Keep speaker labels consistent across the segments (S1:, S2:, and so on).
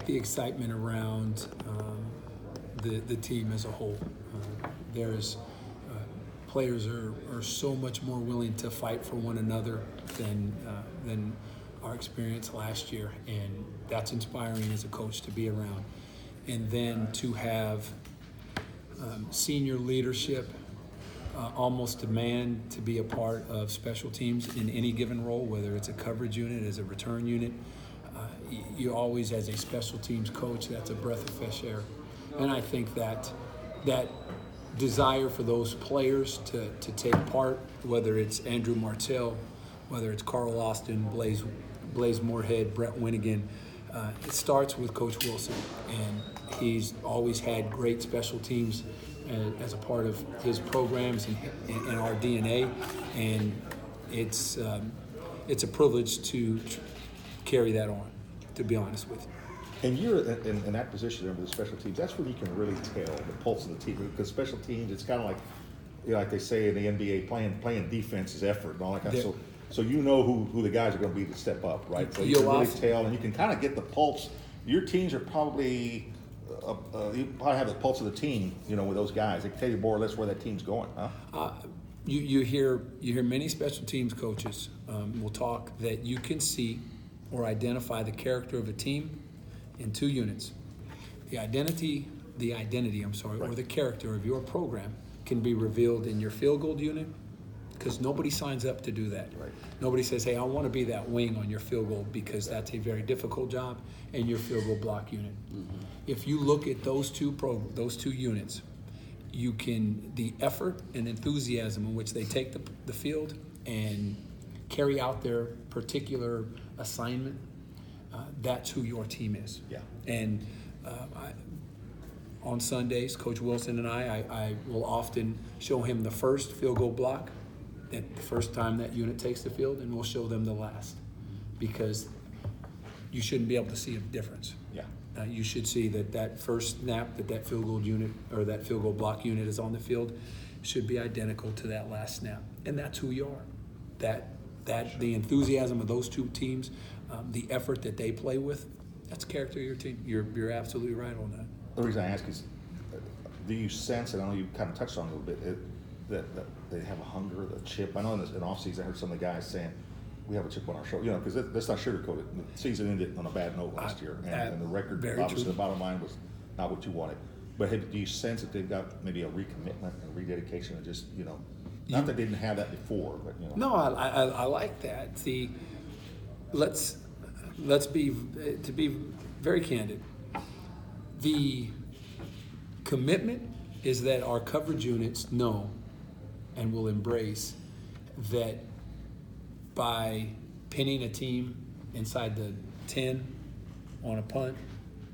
S1: The excitement around the team as a whole. There's players are so much more willing to fight for one another than our experience last year, and that's inspiring as a coach to be around. And then to have senior leadership almost demand to be a part of special teams in any given role, whether it's a coverage unit, as a return unit. You always, as a special teams coach, that's a breath of fresh air. And I think that desire for those players to take part, whether it's Andrew Martell, whether it's Carl Austin, Blaze Moorhead, Brett Winnigan, it starts with Coach Wilson. And he's always had great special teams as a part of his programs and our DNA. And it's a privilege to carry that on, to be honest with you.
S2: And you're in that position under the special teams. That's when you can really tell the pulse of the team. Because special teams, it's kind of like, like they say in the NBA, playing defense is effort and all that kind of stuff. So you know who the guys are going to be to step up, right? So you can really tell, and you can kind of get the pulse. Your teams are probably you probably have the pulse of the team, with those guys. They can tell you more or less where that team's going, huh?
S1: You hear many special teams coaches will talk that you can see or identify the character of a team in two units. The identity, or the character of your program can be revealed in your field goal unit, because nobody signs up to do that.
S2: Right.
S1: Nobody says, hey, I want to be that wing on your field goal, because that's a very difficult job, and your field goal block unit. Mm-hmm. If you look at those two units, the effort and enthusiasm in which they take the field and carry out their particular assignment, that's who your team is.
S2: Yeah.
S1: And on Sundays, Coach Wilson and I will often show him the first field goal block, the first time that unit takes the field, and we'll show them the last, because you shouldn't be able to see a difference.
S2: Yeah.
S1: You should see that first snap that field goal unit or that field goal block unit is on the field should be identical to that last snap, and that's who you are. The enthusiasm of those two teams, the effort that they play with, that's character of your team. You're absolutely right on that.
S2: The reason I ask is, do you sense, and I know you kind of touched on it a little bit, that they have a hunger, a chip? I know in off-season I heard some of the guys saying, we have a chip on our shoulder, because that's not sugarcoated. The season ended on a bad note last year, and the record, obviously, the bottom line was not what you wanted. But do you sense that they've got maybe a recommitment and rededication, and just, not that they didn't have that before, but No,
S1: I like that. Let's be very candid. The commitment is that our coverage units know and will embrace that by pinning a team inside the 10 on a punt,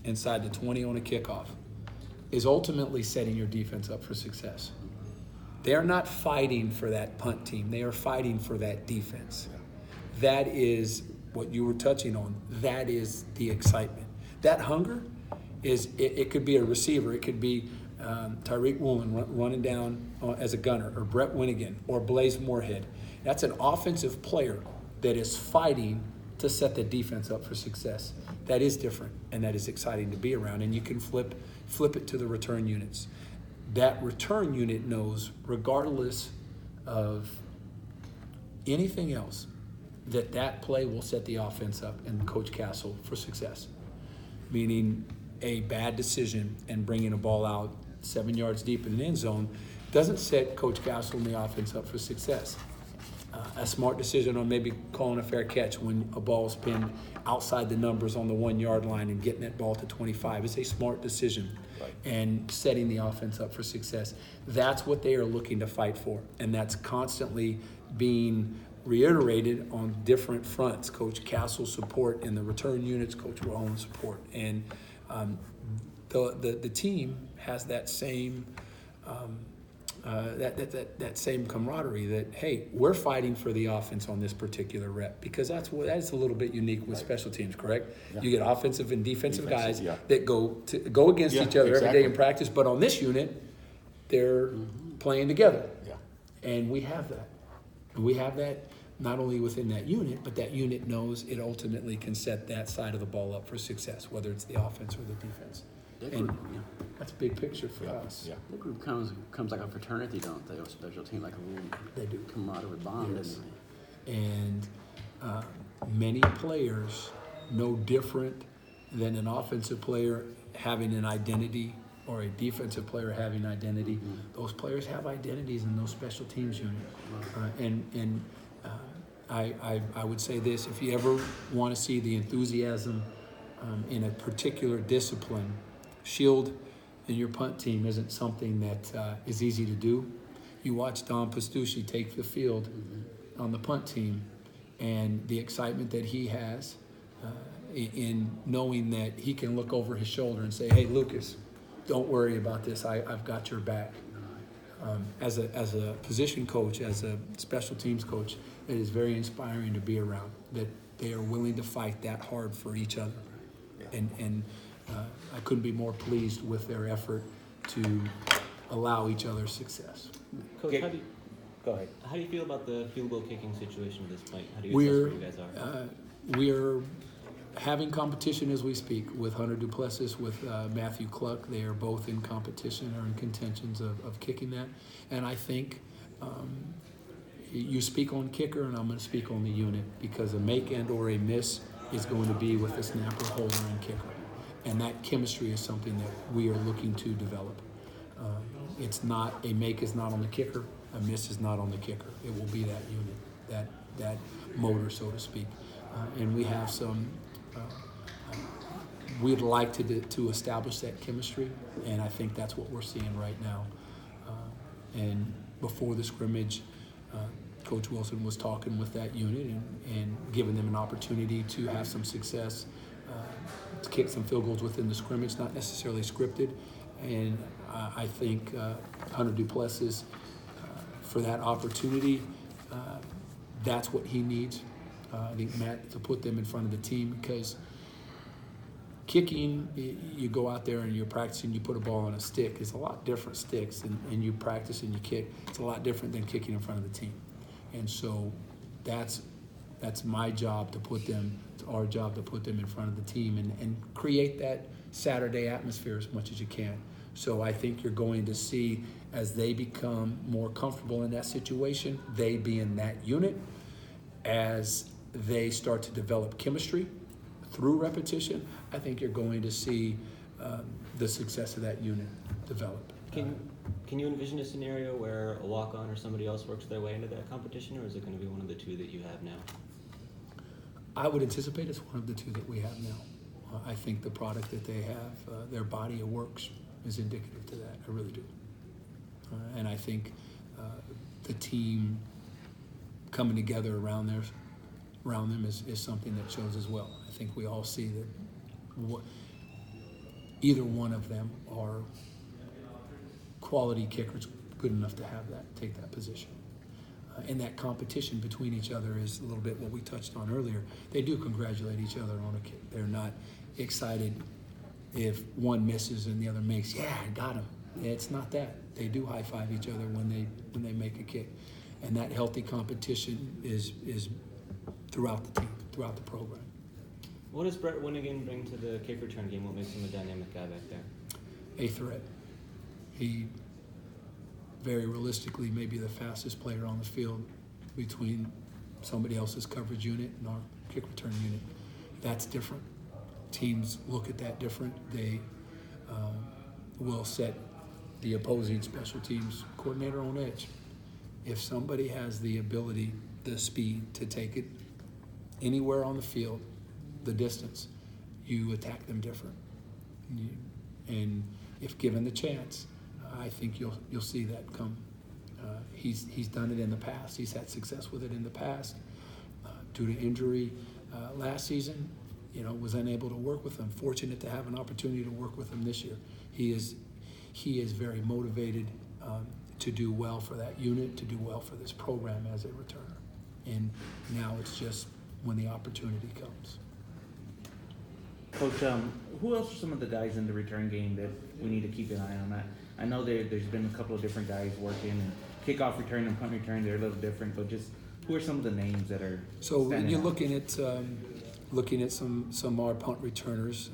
S1: inside the 20 on a kickoff, is ultimately setting your defense up for success. They are not fighting for that punt team. They are fighting for that defense. That is what you were touching on. That is the excitement. That hunger is, it could be a receiver. It could be Tyreek Woolen running down as a gunner, or Brett Winnigan, or Blaze Moorhead. That's an offensive player that is fighting to set the defense up for success. That is different, and that is exciting to be around. And you can flip it to the return units. That return unit knows, regardless of anything else, that play will set the offense up and Coach Castle for success. Meaning, a bad decision and bringing a ball out 7 yards deep in the end zone doesn't set Coach Castle and the offense up for success. A smart decision on maybe calling a fair catch when a ball's pinned outside the numbers on the 1 yard line and getting that ball to 25 is a smart decision. Right. And setting the offense up for success. That's what they are looking to fight for, and that's constantly being reiterated on different fronts. Coach Castle's support in the return units, Coach Rowan's support, and the team has that same that same camaraderie. That, hey, we're fighting for the offense on this particular rep, because that's a little bit unique with special teams, correct? Yeah. You get offensive and defensive guys that go against each other every day in practice, but on this unit, they're playing together. Yeah. And we have that. We have that not only within that unit, but that unit knows it ultimately can set that side of the ball up for success, whether it's the offense or the defense.
S3: That
S1: And
S3: group, yeah.
S1: that's a big picture for us.
S2: Yeah.
S3: That group comes like a fraternity, don't they? Or a special team, like a little
S1: They do.
S3: camaraderie bond.
S1: Yes.
S3: Don't they?
S1: And many players, no different than an offensive player having an identity or a defensive player having identity. Those players have identities in those special teams unit. I would say this: if you ever want to see the enthusiasm in a particular discipline, shield in your punt team isn't something that is easy to do. You watch Don Pastucci take the field on the punt team, and the excitement that he has in knowing that he can look over his shoulder and say, "Hey, Lucas, don't worry about this. I've got your back." As a position coach, as a special teams coach, it is very inspiring to be around. That they are willing to fight that hard for each other, and I couldn't be more pleased with their effort to allow each other success.
S4: Coach,
S5: Okay.
S4: how do you,
S5: Go ahead.
S4: how do you feel about the field goal kicking situation at this point? How do you assess where you guys are?
S1: We're having competition as we speak with Hunter Duplessis, with Matthew Cluck. They are both in competition or in contentions of kicking that. And I think you speak on kicker, and I'm going to speak on the unit, because a make and or a miss is going to be with the snapper, holder, and kicker. And that chemistry is something that we are looking to develop. It's not, a make is not on the kicker, a miss is not on the kicker. It will be that unit, that motor, so to speak. And we have some, we'd like to establish that chemistry, and I think that's what we're seeing right now. And before the scrimmage, Coach Wilson was talking with that unit and giving them an opportunity to have some success, to kick some field goals within the scrimmage, not necessarily scripted. And I think Hunter Duplessis, for that opportunity, that's what he needs. I think Matt, to put them in front of the team, because kicking, you go out there and you're practicing, you put a ball on a stick. It's a lot different sticks, and you practice and you kick. It's a lot different than kicking in front of the team. And so that's my job to put them, it's our job to put them in front of the team and create that Saturday atmosphere as much as you can. So I think you're going to see, as they become more comfortable in that situation, they be in that unit, as they start to develop chemistry through repetition, I think you're going to see the success of that unit develop.
S4: Can you envision a scenario where a walk-on or somebody else works their way into that competition, or is it going to be one of the two that you have now?
S1: I would anticipate it's one of the two that we have now. I think the product that they have, their body of works, is indicative to that. I really do. And I think the team coming together around them is something that shows as well. I think we all see that either one of them are quality kickers, good enough to have that, take that position. And that competition between each other is a little bit what we touched on earlier. They do congratulate each other on a kick. They're not excited if one misses and the other makes. Yeah, I got him. It's not that. They do high five each other when they make a kick, and that healthy competition is throughout the team, throughout the program.
S4: What does Brett Winnigan bring to the kick return game? What makes him a dynamic guy back there?
S1: A threat. He very realistically may be the fastest player on the field between somebody else's coverage unit and our kick return unit. That's different. Teams look at that different. They will set the opposing special teams coordinator on edge. If somebody has the ability, the speed to take it anywhere on the field, the distance, you attack them different. And if given the chance, I think you'll see that come. He's done it in the past. He's had success with it in the past. Due to injury last season, was unable to work with them. Fortunate to have an opportunity to work with him this year. He is very motivated to do well for that unit, to do well for this program as a returner. And now it's just when the opportunity comes.
S5: Coach, who else are some of the guys in the return game that we need to keep an eye on? I know there's been a couple of different guys working, and kickoff return and punt return, they're a little different, but just Who are some of the names that are
S1: So when
S5: standing
S1: you're
S5: out?
S1: looking at some of our punt returners,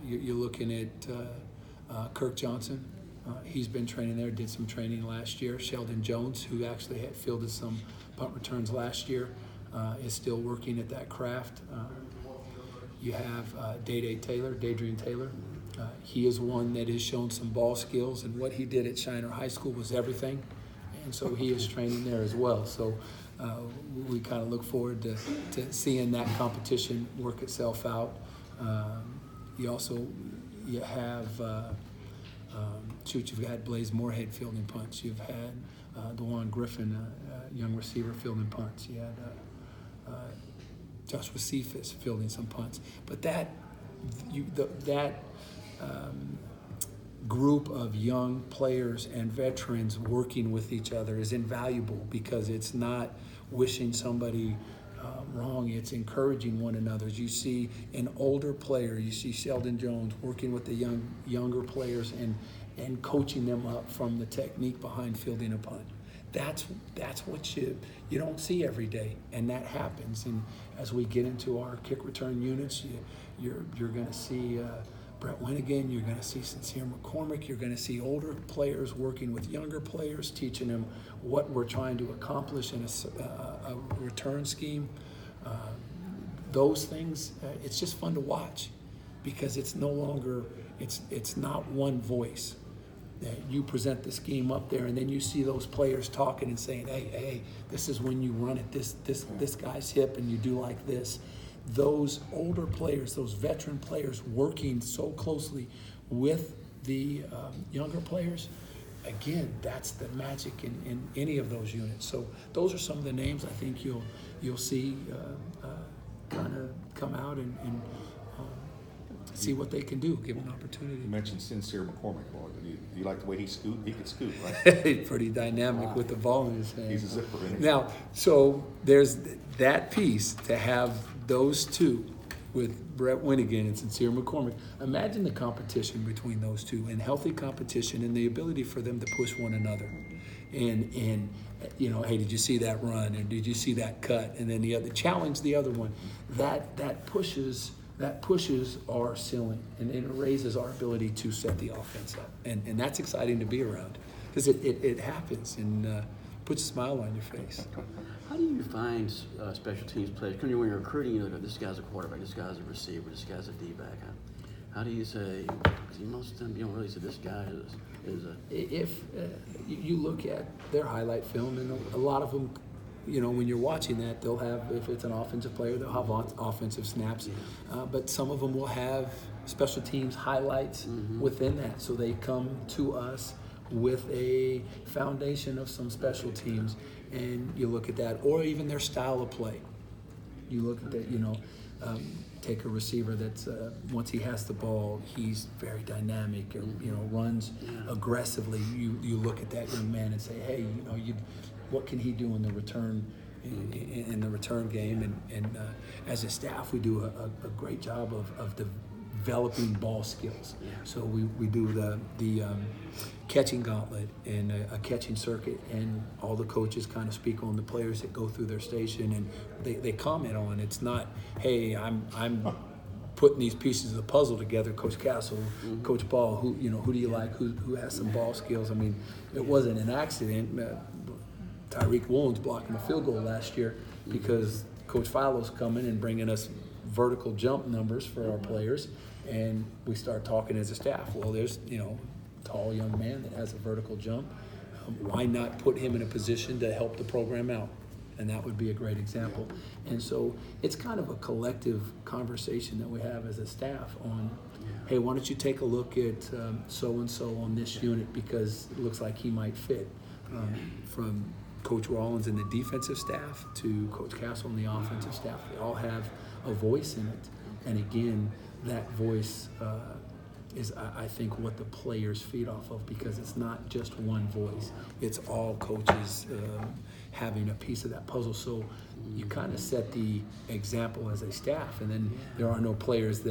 S1: you're looking at Kirk Johnson. He's been training there, did some training last year. Sheldon Jones, who actually had fielded some punt returns last year, is still working at that craft. You have Daydream Taylor. He is one that has shown some ball skills, and what he did at Shiner High School was everything. And so he is training there as well. So we kind of look forward to seeing that competition work itself out. You have you've had Blaze Moorhead fielding punts. You've had DeJuan Griffin, young receiver, fielding punts. You had Joshua Cephas fielding some punts. But that group of young players and veterans working with each other is invaluable, because it's not wishing somebody wrong, it's encouraging one another. You see an older player, you see Sheldon Jones working with the younger players and coaching them up from the technique behind fielding a punt. That's what you don't see every day, and that happens. And as we get into our kick return units, you're going to see Brett Winnigan, you're going to see Sincere McCormick, you're going to see older players working with younger players, teaching them what we're trying to accomplish in a return scheme. Those things, it's just fun to watch, because it's no longer, it's not one voice. You present the scheme up there, and then you see those players talking and saying, hey, this is when you run it, this guy's hip, and you do like this. Those older players, those veteran players working so closely with the younger players, again, that's the magic in any of those units. So those are some of the names I think you'll see kind of come out and see what they can do, give an opportunity.
S2: You mentioned Sincere McCormick. Well, do you like the way he scoot? He could scoot, right?
S1: Pretty dynamic with the ball in his hand.
S2: He's a zipper. Isn't he?
S1: Now, so there's that piece, to have those two with Brett Winnigan and Sincere McCormick. Imagine the competition between those two, and healthy competition, and the ability for them to push one another. And hey, did you see that run? And did you see that cut? And then the other challenge the other one. That pushes our ceiling, and it raises our ability to set the offense up. And that's exciting to be around, because it happens and puts a smile on your face.
S3: How do you find special teams players? When you're recruiting, you look at this guy's a quarterback, this guy's a receiver, this guy's a D-back. How do you say, because most of them, you don't really say this guy is a...
S1: If you look at their highlight film, and a lot of them, when you're watching that, they'll have, if it's an offensive player, they'll have offensive snaps.
S3: Yeah.
S1: But some of them will have special teams highlights within that. So they come to us with a foundation of some special teams, and you look at that, or even their style of play. You look at that, take a receiver that's, once he has the ball, he's very dynamic, or, runs aggressively. You look at that young man and say, hey, what can he do in the return in the return game? And as a staff, we do a great job of developing ball skills.
S3: Yeah.
S1: So we do the catching gauntlet and a catching circuit, and all the coaches kind of speak on the players that go through their station, and they comment on. It's not, hey, I'm putting these pieces of the puzzle together, Coach Castle, Coach Ball, who do you like, who has some ball skills. I mean, it wasn't an accident. Tyreek Woolens blocking a field goal last year because Coach Filo's coming and bringing us vertical jump numbers for our players, and we start talking as a staff. Well, there's tall young man that has a vertical jump. Why not put him in a position to help the program out? And that would be a great example. And so it's kind of a collective conversation that we have as a staff on, hey, why don't you take a look at so-and-so on this unit, because it looks like he might fit. From Coach Rollins and the defensive staff to Coach Castle and the offensive staff, they all have a voice in it. And again, that voice is, I think, what the players feed off of, because it's not just one voice. It's all coaches having a piece of that puzzle. So you kind of set the example as a staff, and then there are no players that